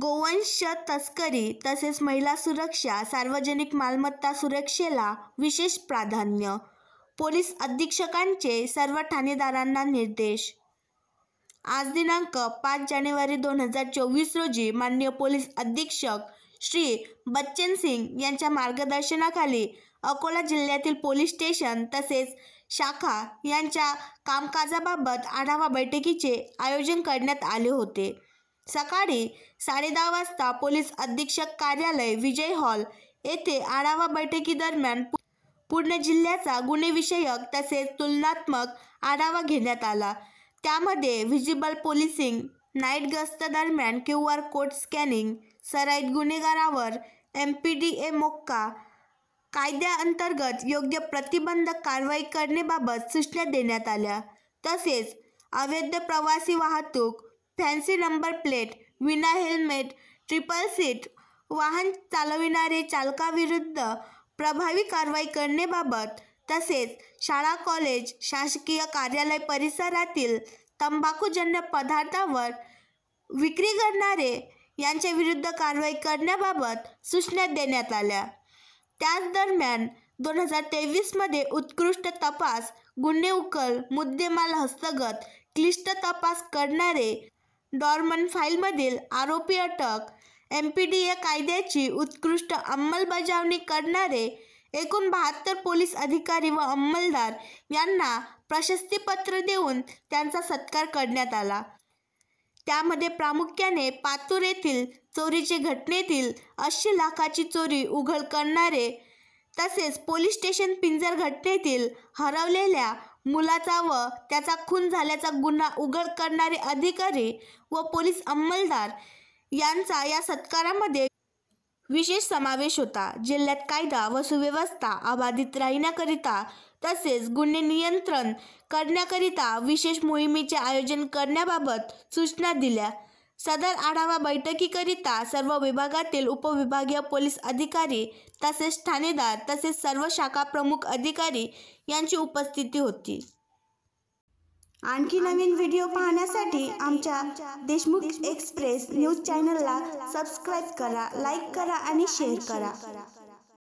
गोवंश तस्करी तसेच महिला सुरक्षा, सार्वजनिक मालमत्ता सुरक्षेला विशेष प्राधान्य. पोलीस अधीक्षकांचे सर्व ठाणेदारांना निर्देश. आज दिनांक 5 जानेवारी 2024 रोजी माननीय पोलीस अधीक्षक श्री बच्चन सिंग यांच्या मार्गदर्शनाखाली अकोला जिल्ह्यातील पोलीस स्टेशन तसेच शाखा यांच्या कामकाजाबाबत आढावा बैठकीचे आयोजन करण्यात आले होते. सकाळी 10:30 वाजता पोलीस अधीक्षक कार्यालय विजय हॉल येथे आढावा बैठकीदरम्यान पूर्ण जिल्ह्याचा गुन्हेविषयक तसेच तुलनात्मक आढावा घेण्यात आला. त्यामध्ये व्हिजिबल पोलिसिंग, नाईट गस्त दरम्यान QR कोड स्कॅनिंग, सराईत गुन्हेगारावर MPDA मोक्का कायद्याअंतर्गत योग्य प्रतिबंधक कारवाई करण्याबाबत सूचना देण्यात आल्या. तसेच अवैध प्रवासी वाहतूक, फॅन्सी नंबर प्लेट, विना हेल्मेट, ट्रिपल सीट वाहन चालविणारे चालकाविरुद्ध प्रभावी कारवाई करण्याबाबत तसेच शाळा कॉलेज, शासकीय कार्यालय परिसरातील तंबाखूजन्य पदार्थावर विक्री करणारे यांच्या विरुद्ध कारवाई करण्याबाबत सूचना देण्यात आल्या. त्याच दरम्यान 2023 मध्ये उत्कृष्ट तपास, गुन्हे उकल, मुद्देमाल हस्तगत, क्लिष्ट तपास करणारे, डॉर्मन फाईलमधील आरोपी अटक, MPDA कायद्याची उत्कृष्ट अंमलबजावणी करणारे एकूण 72 पोलीस अधिकारी व अंमलदार यांना प्रशस्तीपत्र देऊन त्यांचा सत्कार करण्यात आला. त्यामध्ये प्रामुख्याने पातूर येथील चोरीचे घटनेतील 80 लाखाची चोरी उघड करणारे तसेच पोलीस स्टेशन पिंजर घटनेतील हरवलेल्या मुलाचा व त्याचा खून झाल्याचा गुन्हा उघड करणारे अधिकारी व पोलीस अंमलदार यांचा या सत्कारामध्ये विशेष समावेश होता. जिल्ह्यात कायदा व सुव्यवस्था अबाधित राहण्याकरिता तसेच गुन्हे नियंत्रण करण्याकरिता विशेष मोहिमेचे आयोजन करण्याबाबत सूचना दिल्या. सदर आढावा बैठकीकरिता सर्व विभागातील उपविभागीय पोलीस अधिकारी तसेच ठाणेदार तसेच सर्व शाखा प्रमुख अधिकारी यांची उपस्थिती होती. आणखी नवीन व्हिडिओ पाहण्यासाठी आमच्या देशमुख एक्सप्रेस न्यूज चॅनलला सबस्क्राईब करा, लाईक करा आणि शेअर करा.